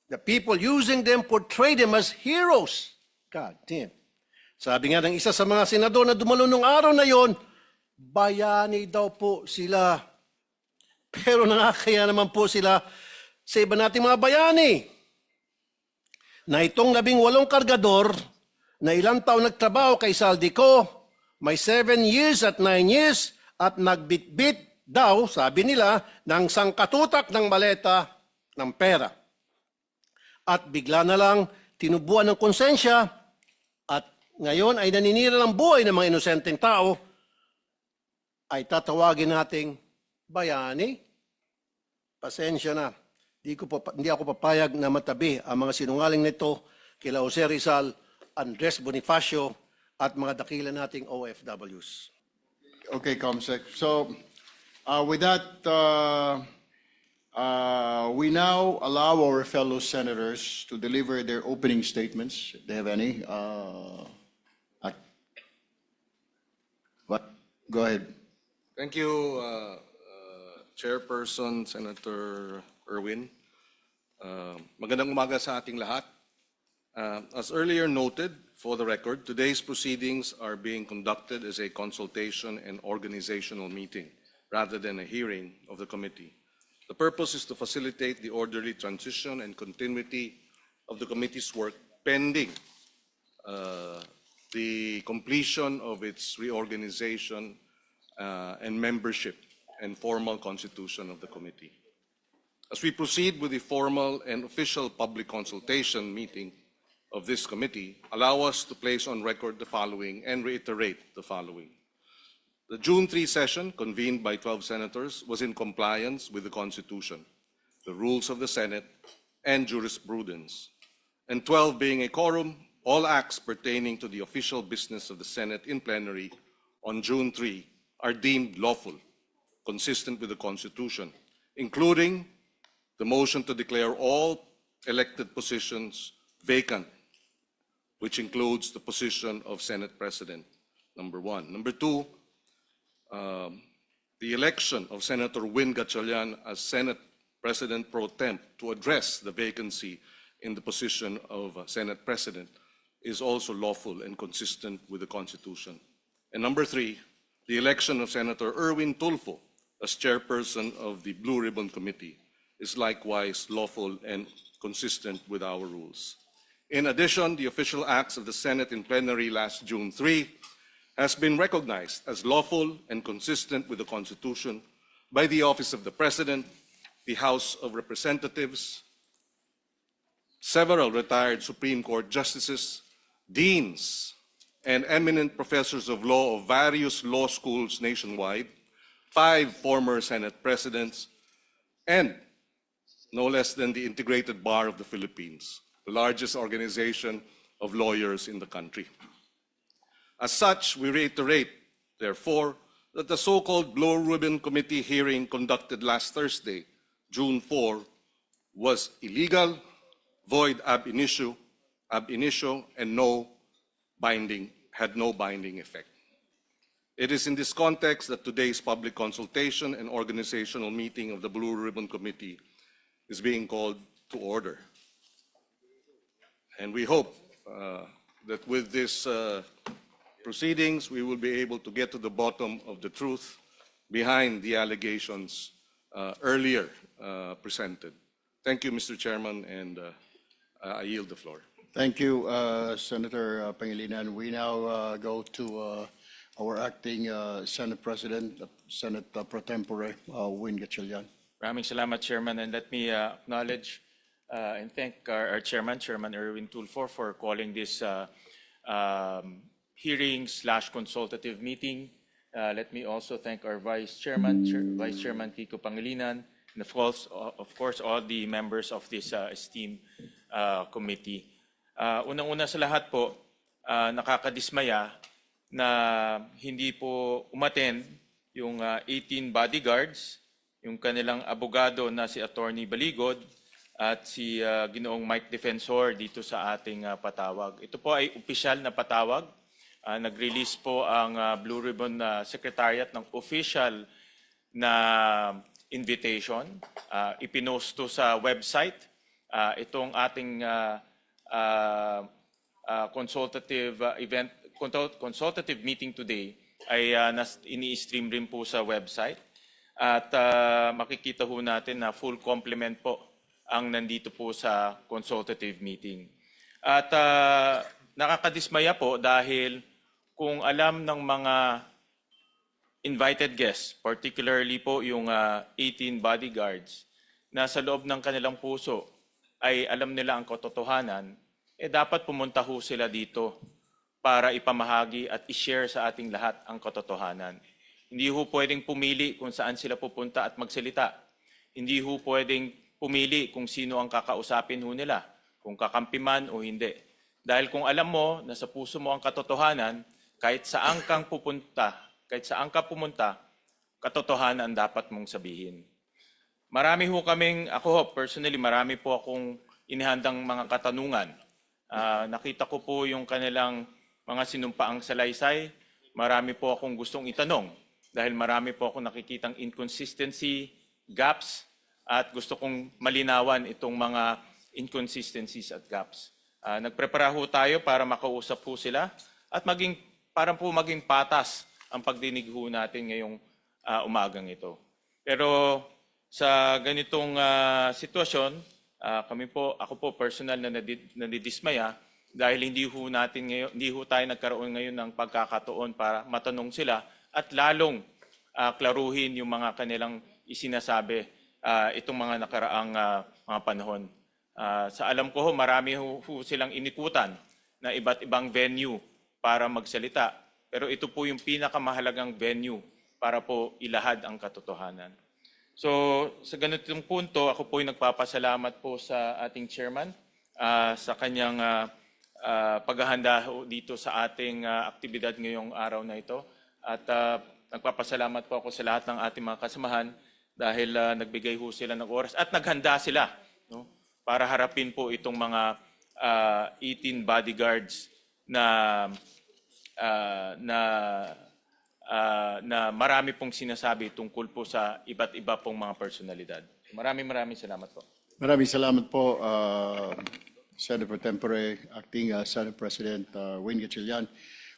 The people using them portray them as heroes. God damn. Sabi nga ng isa sa mga senador na dumalo nung araw na yon, bayani daw po sila. Pero nakakaya naman po sila sa iba nating mga bayani. Na itong 18 kargador na ilang taon nagtrabaho kay Saldico, may 7 years at 9 years at nagbitbit daw, sabi nila, ng sangkatutak ng maleta ng pera. At bigla na lang tinubuan ng konsensya at ngayon ay naninira ng buhay ng mga inosenteng tao, ay tatawagin nating bayani. Pasensya na. Hindi ako papayag na matabi ang mga sinungaling nito kila Jose Rizal, Andres Bonifacio at mga dakila nating OFWs. Okay, Comsec. So, with that, we now allow our fellow senators to deliver their opening statements, if they have any. Go ahead. Thank you, Chairperson Senator Erwin. Magandang umaga sa ating lahat. As earlier noted, for the record, today's proceedings are being conducted as a consultation and organizational meeting rather than a hearing of the committee. The purpose is to facilitate the orderly transition and continuity of the committee's work pending the completion of its reorganization and membership and formal constitution of the committee. As we proceed with the formal and official public consultation meeting of this committee, allow us to place on record the following and reiterate the following. The June 3 session, convened by 12 senators, was in compliance with the Constitution, the rules of the Senate, and jurisprudence. And 12 being a quorum, all acts pertaining to the official business of the Senate in plenary on June 3 are deemed lawful, consistent with the Constitution, including the motion to declare all elected positions vacant, which includes the position of Senate President, number 1. Number 2, the election of Senator Win Gatchalian as Senate President pro temp to address the vacancy in the position of Senate President is also lawful and consistent with the Constitution. And number 3, the election of Senator Erwin Tulfo as chairperson of the Blue Ribbon Committee is likewise lawful and consistent with our rules. In addition, the official acts of the Senate in plenary last June 3 has been recognized as lawful and consistent with the Constitution by the Office of the President, the House of Representatives, several retired Supreme Court justices, deans, and eminent professors of law of various law schools nationwide, 5 former Senate presidents, and no less than the Integrated Bar of the Philippines, the largest organization of lawyers in the country. As such, we reiterate, therefore, that the so-called Blue Ribbon Committee hearing conducted last Thursday, June 4, was illegal, void ab initio, and had no binding effect. It is in this context that today's public consultation and organizational meeting of the Blue Ribbon Committee is being called to order. And we hope that with this proceedings, we will be able to get to the bottom of the truth behind the allegations earlier presented. Thank you, Mr. Chairman, and I yield the floor. Thank you, Senator Pangilinan. We now go to our acting Senate President, Senate Pro Tempore, Win Gatchalian. Maraming salamat, Chairman, and let me acknowledge and thank our Chairman, Chairman Erwin Tulfo, for calling this hearing/consultative meeting. Let me also thank our Vice Chairman Kiko Pangilinan, and of course, all the members of this esteemed committee. Unang-una sa lahat po, nakakadismaya na hindi po umattend yung 18 bodyguards, yung kanilang abogado na si Attorney Baligod at si Ginoong Mike Defensor dito sa ating patawag. Ito po ay opisyal na patawag. Nag-release po ang Blue Ribbon Secretariat ng official na invitation. Ipinost to sa website itong ating consultative meeting today ay ini-stream rin po sa website. At makikita ho natin na full complement po ang nandito po sa consultative meeting. At nakakadismaya po dahil kung alam ng mga invited guests, particularly po yung 18 bodyguards, na sa loob ng kanilang puso ay alam nila ang katotohanan, dapat pumunta ho sila dito para ipamahagi at i-share sa ating lahat ang katotohanan. Hindi ho pwedeng pumili kung saan sila pupunta at magsalita. Hindi ho pwedeng pumili kung sino ang kakausapin ho nila, kung kakampi man o hindi. Dahil kung alam mo na sa puso mo ang katotohanan, kahit saan kang pupunta, katotohanan ang dapat mong sabihin. Marami ho kaming, personally, marami po akong inihandang mga katanungan. Nakita ko po yung kanilang mga sinumpaang salaysay. Marami po akong gustong itanong dahil marami po akong nakikitang inconsistency, gaps, at gusto kong malinawan itong mga inconsistencies at gaps. Nagprepara ho tayo para makausap po sila at para po maging patas ang pagdinig ho natin ngayong umagang ito. Pero sa ganitong sitwasyon, ako po personal na nadidismaya dahil hindi ho tayo nagkaroon ngayon ng pagkakataon para matanong sila at lalong klaruhin yung mga kanilang isinasabi itong mga nakaraang mga panahon. Sa alam ko marami silang inikutan na iba't ibang venue para magsalita. Pero ito po yung pinakamahalagang venue para po ilahad ang katotohanan. So sa ganitong punto, ako po yung nagpapasalamat po sa ating chairman sa kanyang paghahanda dito sa ating aktibidad ngayong araw na ito. At nagpapasalamat po ako sa lahat ng ating mga kasamahan dahil nagbigay ho sila ng oras at naghanda sila, no, para harapin po itong mga 18 bodyguards na marami pong sinasabi tungkol po sa iba't iba pong mga personalidad. Maraming salamat po. Maraming salamat po, Senator Pro Tempore, Acting Senate President Wayne Gatchalian.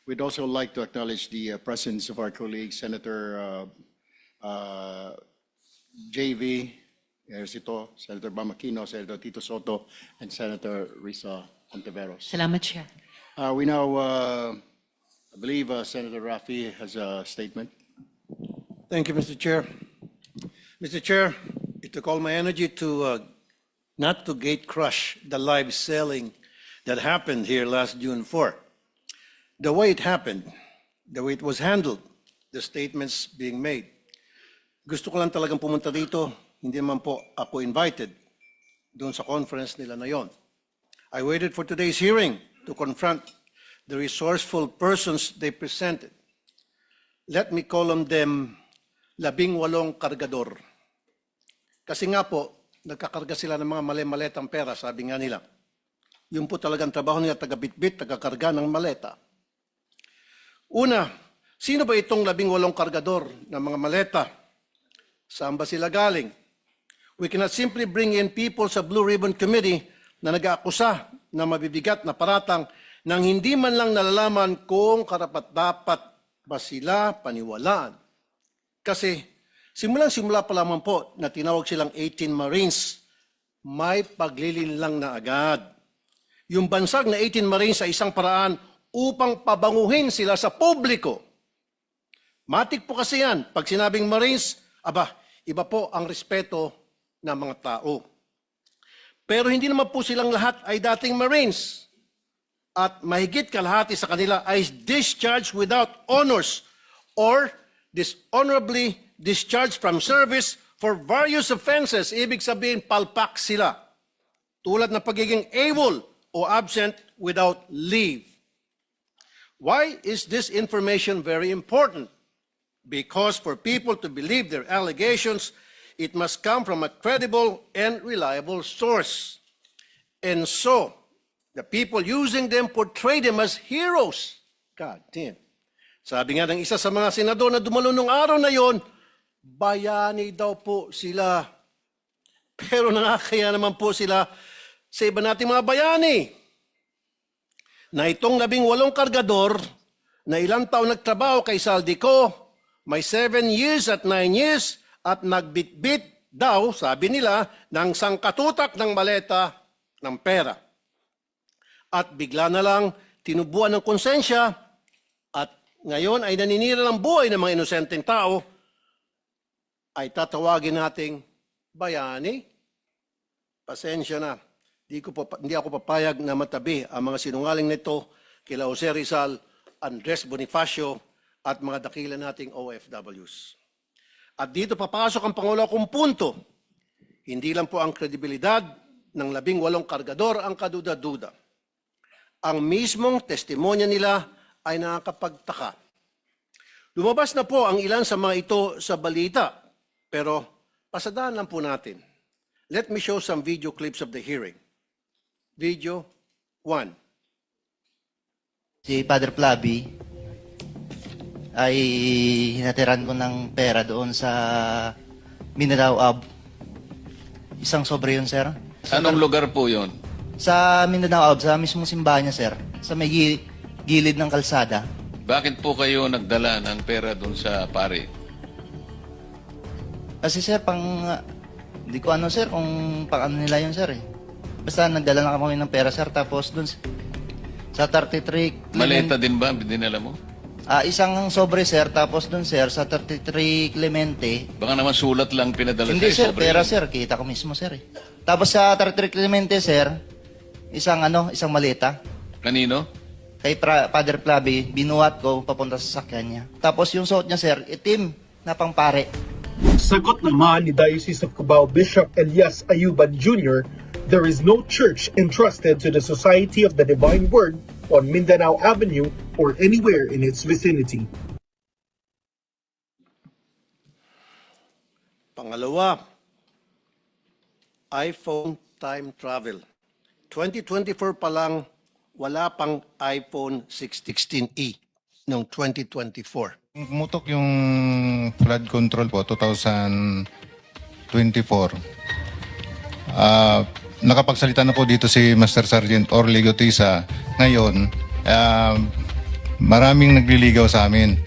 We'd also like to acknowledge the presence of our colleague, Senator JV Ejercito, Senator Bam Aquino, Senator Tito Soto, and Senator Risa Ontiveros. Salamat, Chair. We now, I believe Senator Rafi has a statement. Thank you, Mr. Chair. Mr. Chair, it took all my energy to not to gate crush the live selling that happened here last June 4. The way it happened, the way it was handled, the statements being made. Gusto ko lang talagang pumunta dito, hindi man po ako invited doon sa conference nila na yon. I waited for today's hearing to confront the resourceful persons they presented. Let me call on them 18 kargador. Kasi nga po, nagkakarga sila ng mga mali-maletang pera, sabi nga nila. Yung po talagang trabaho nila, taga-bitbit, taga-karga ng maleta. Una, sino ba itong 18 kargador ng mga maleta? Saan ba sila galing? We cannot simply bring in people sa Blue Ribbon Committee na nag-aakusa na mabibigat na paratang nang hindi man lang nalalaman kung karapat-dapat ba sila paniwalaan. Kasi simulang-simula pa lamang po na tinawag silang 18 Marines, may paglilinlang na agad. Yung bansag na 18 Marines sa isang paraan upang pabanguhin sila sa publiko. Matik po kasi yan. Pag sinabing Marines, iba po ang respeto ng mga tao. Pero hindi naman po silang lahat ay dating Marines. At mahigit kalahati sa kanila ay discharged without honors or dishonorably discharged from service for various offenses. Ibig sabihin, palpak sila. Tulad ng pagiging AWOL o absent without leave. Why is this information very important? Because for people to believe their allegations, it must come from a credible and reliable source. And so, the people using them portray them as heroes. God damn. Sabi nga ng isa sa mga senador na dumalo nung araw na yon, bayani daw po sila. Pero nakakaya naman po sila sa iba nating mga bayani na itong 18 kargador na ilang taon nagtrabaho kay Saldico, may 7 years at 9 years at nagbitbit daw, sabi nila, ng sangkatutak ng maleta ng pera. At bigla na lang tinubuan ng konsensya at ngayon ay naninira ng buhay ng mga inosenteng tao, ay tatawagin nating bayani. Pasensya na. Hindi ako papayag na matabi ang mga sinungaling nito kila Jose Rizal, Andres Bonifacio at mga dakila nating OFWs. At dito papasok ang pangulo kong punto. Hindi lang po ang kredibilidad ng 18 kargador ang kaduda-duda. Ang mismong testimonya nila ay nakakapagtaka. Lumabas na po ang ilan sa mga ito sa balita, pero pasadaan lang po natin. Let me show some video clips of the hearing. Video 1. Si Father Flavi ay hinatiran ko ng pera doon sa Mindanao Ab. Isang sobre yun, sir. Anong lugar po yon? Sa Mindanao Ab, sa mismong simbahan niya, sir. Sa may gilid ng kalsada. Bakit po kayo nagdala ng pera doon sa pare? Kasi sir, hindi ko ano sir, kung pang ano nila yun sir eh. Basta nagdala na kami ng pera sir, tapos doon sa 33 Maleta din ba dinala mo? isang sobre sir, tapos doon sir, sa 33 Clemente. Baka naman sulat lang pinadala Hindi sa'yo, sir, sobre pera yun. sir, kita ko mismo sir eh. Tapos sa 33 Clemente sir, isang maleta. Kanino? Kay Father Flavi, binuhat ko papunta sa sakyan niya. Tapos yung suot niya sir, itim na pangpare. Sagot naman ni Diocese of Cubao Bishop Elias Ayuban Jr., there is no church entrusted to the Society of the Divine Word on Mindanao Avenue or anywhere in its vicinity. Pangalawa, iPhone time travel. 2024 pa lang, wala pang iPhone 16e noong 2024. Pumutok yung flood control po, 2024. Nakapagsalita na po dito si Master Sergeant Orly Gutisa. Ngayon, maraming nagliligaw sa amin.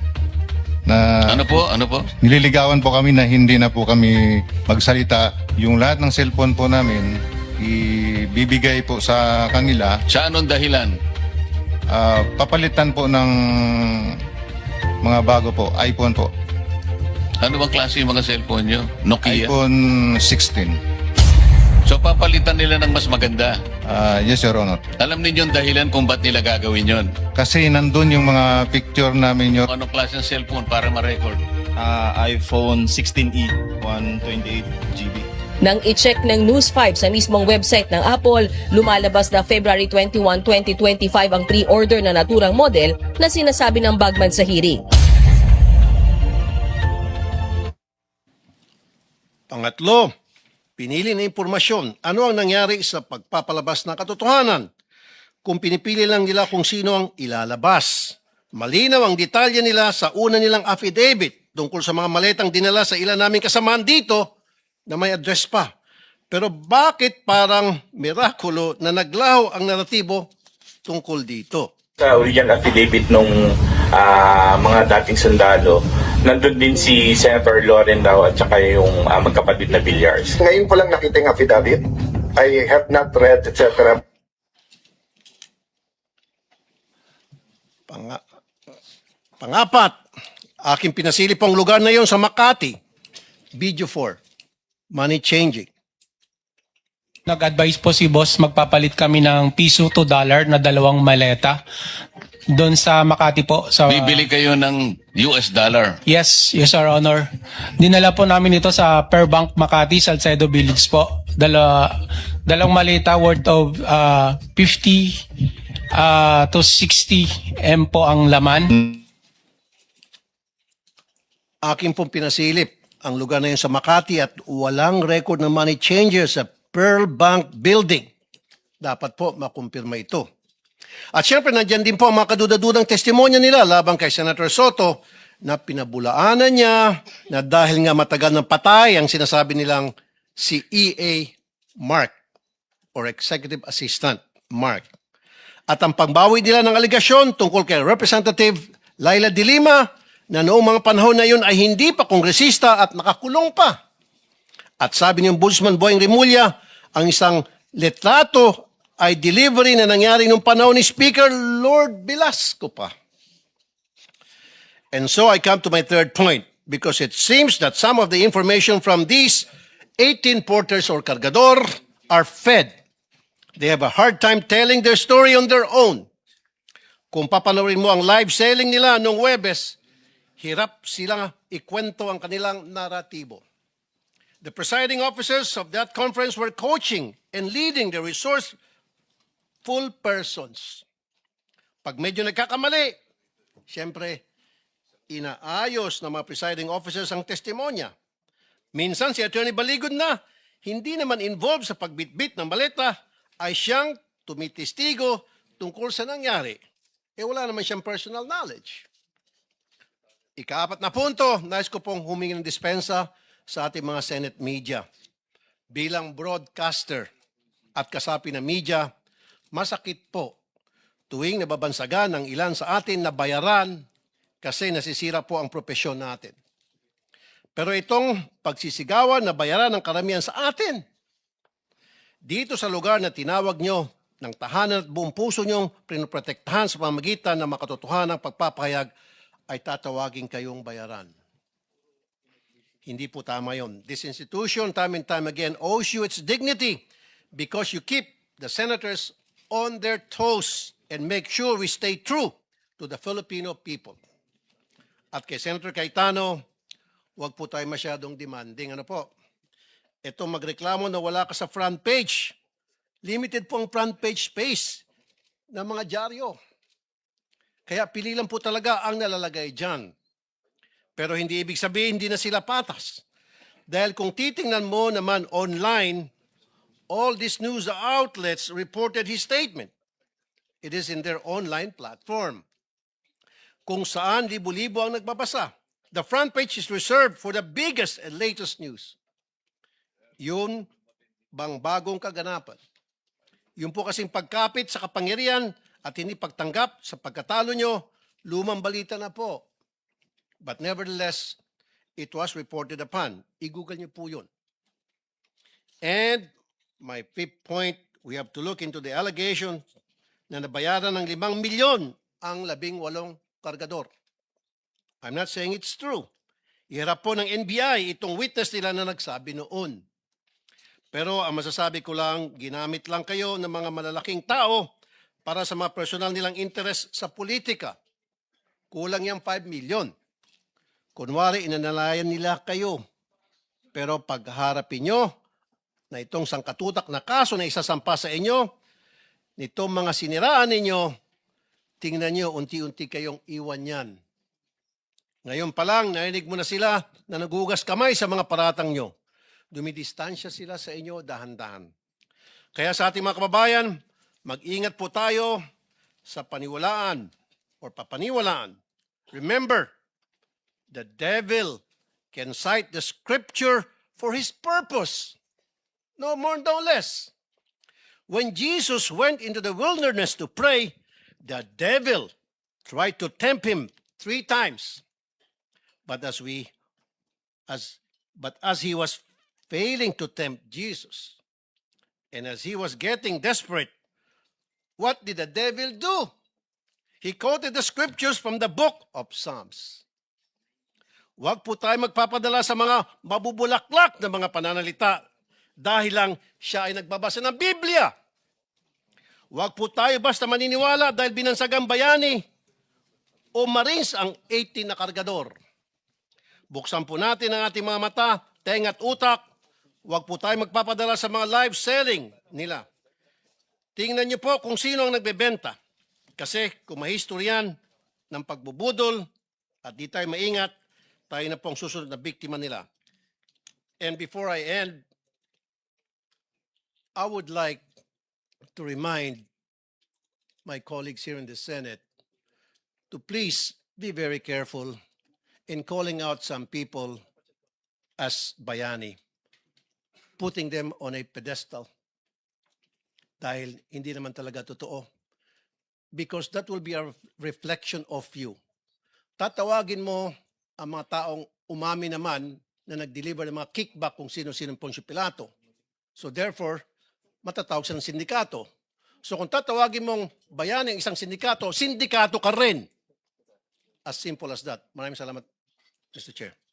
Ano po? Ano po? Nililigawan po kami na hindi na po kami magsalita. Yung lahat ng cellphone po namin, ibibigay po sa kanila. Sa anong dahilan? Papalitan po ng mga bago po, iPhone po. Ano bang klase yung mga cellphone nyo? Nokia? iPhone 16. So papalitan nila ng mas maganda. Yes, Your Honor. Alam ninyo yung dahilan kung ba't nila gagawin yon? Kasi nandun yung mga picture namin, Your Anong klase ng cellphone para ma-record? iPhone 16e, 128GB. Nang i-check ng News 5 sa mismong website ng Apple, lumalabas na February 21, 2025 ang pre-order na naturang model na sinasabi ng Bagman sa hearing. Pangatlo, pinili na impormasyon. Ano ang nangyari sa pagpapalabas ng katotohanan? Kung pinipili lang nila kung sino ang ilalabas. Malinaw ang detalye nila sa una nilang affidavit tungkol sa mga maletang dinala sa ilan naming kasamaan dito na may address pa. Pero bakit parang mirakulo na naglaho ang naratibo tungkol dito? Sa original affidavit nung mga dating sundalo, nandun din si Senator Loren daw at saka yung magkapatid na Villars. Ngayon ko lang nakita yung affidavit. I have not read, etc. Pangapat, aking pinasilip ang lugar na yon sa Makati. Video 4. Money changing. Nag-advise po si boss, magpapalit kami ng piso to dollar na 2 maleta doon sa Makati po. Bibili kayo ng US dollar. Yes, Your Honor. Dinala po namin ito sa Per Bank Makati, Salcedo Village po. Dalawang maleta worth of 50 to 60 M po ang laman. Aking pong pinasilip ang lugar na yun sa Makati at walang record ng money changer sa Pearl Bank Building. Dapat po makumpirma ito. At syempre, nandyan din po ang mga kaduda-dudang testimonya nila laban kay Senator Soto na pinabulaanan niya na dahil nga matagal ng patay ang sinasabi nilang si E.A. Mark. or executive assistant, Mark. At ang pagbawi nila ng aligasyon tungkol kay Representative Laila de Lima na noong mga panahon na yun ay hindi pa kongresista at nakakulong pa. At sabi ni Ombudsman Boying Rimulya, ang isang letrato ay delivery na nangyari noong panahon ni Speaker Lord Velasco pa. And so I come to my third point, because it seems that some of the information from these 18 porters or cargador are fed. They have a hard time telling their story on their own. Kung papanoorin mo ang live selling nila noong Webes, hirap silang ikwento ang kanilang naratibo. The presiding officers of that conference were coaching and leading the resourceful persons. Pag medyo nagkakamali, siyempre, inaayos ng mga presiding officers ang testimonya. Minsan si Attorney Baligod na, hindi naman involved sa pagbitbit ng baleta, ay siyang tumitistigo tungkol sa nangyari. Wala naman siyang personal knowledge. Ika-4 na punto, nais ko pong humingi ng dispensa sa ating mga Senate media. Bilang broadcaster at kasapi ng media, masakit po tuwing nababansagan ng ilan sa atin na bayaran kasi nasisira po ang propesyon natin. Pero itong pagsisigawan na bayaran ng karamihan sa atin, dito sa lugar na tinawag nyo ng tahanan at buong puso nyong pinoprotektahan sa pamamagitan ng makatotohanang pagpapahayag, ay tatawagin kayong bayaran. Hindi po tama yon. This institution, time and time again, owes you its dignity because you keep the senators on their toes and make sure we stay true to the Filipino people. At kay Senator Cayetano, huwag po tayo masyadong demanding. Ano po? Ito magreklamo na wala ka sa front page. Limited po ang front page space ng mga dyaryo. Kaya pili lang po talaga ang nalalagay dyan. Pero hindi ibig sabihin hindi na sila patas. Dahil kung titingnan mo naman online, all these news outlets reported his statement. It is in their online platform, kung saan libo-libo ang nagbabasa. The front page is reserved for the biggest and latest news. Yun bang bagong kaganapan? Yun po kasing pagkapit sa kapangyarihan at hindi pagtanggap sa pagkatalo nyo, lumang balita na po. But nevertheless, it was reported upon. I-google nyo po yun. And my fifth point, we have to look into the allegation na nabayaran ng 5 milyon ang 18 kargador. I'm not saying it's true. Iharap po ng NBI itong witness nila na nagsabi noon. Pero ang masasabi ko lang, ginamit lang kayo ng mga malalaking tao para sa mga personal nilang interest sa politika. Kulang yung 5 milyon. Kunwari, inanalayan nila kayo. Pero pagharapin nyo na itong sangkatutak na kaso na isasampa sa inyo, nitong mga siniraan ninyo, tingnan nyo, unti-unti kayong iwan yan. Ngayon pa lang, narinig mo na sila na nagugas kamay sa mga paratang nyo. Dumidistansya sila sa inyo dahan-dahan. Kaya sa ating mga kababayan, mag-ingat po tayo sa paniwalaan or papaniwalaan. Remember, the devil can cite the scripture for his purpose. No more, no less. When Jesus went into the wilderness to pray, the devil tried to tempt him 3 times. But as he was failing to tempt Jesus, and as he was getting desperate, what did the devil do? He quoted the scriptures from the book of Psalms. Huwag po tayo magpapadala sa mga mabubulaklak na mga pananalita dahil lang siya ay nagbabasa ng Biblia. Huwag po tayo basta maniniwala dahil binansagang bayani o Marines ang 18 na kargador. Buksan po natin ang ating mga mata, tenga at utak. Huwag po tayo magpapadala sa mga live selling nila. Tingnan niyo po kung sino ang nagbebenta. Kasi kung mahistoryan ng pagbubudol at di tayo maingat, tayo na pong susunod na biktima nila. And before I end, I would like to remind my colleagues here in the Senate to please be very careful in calling out some people as bayani, putting them on a pedestal. dahil hindi naman talaga totoo. Because that will be a reflection of you. Tatawagin mo ang mga taong umami naman na nag-deliver ng mga kickback kung sino-sino Poncio Pilato. So therefore, matatawag siya ng sindikato. So kung tatawagin mong bayani ang isang sindikato, sindikato ka rin. As simple as that. Maraming salamat, Mr. Chair.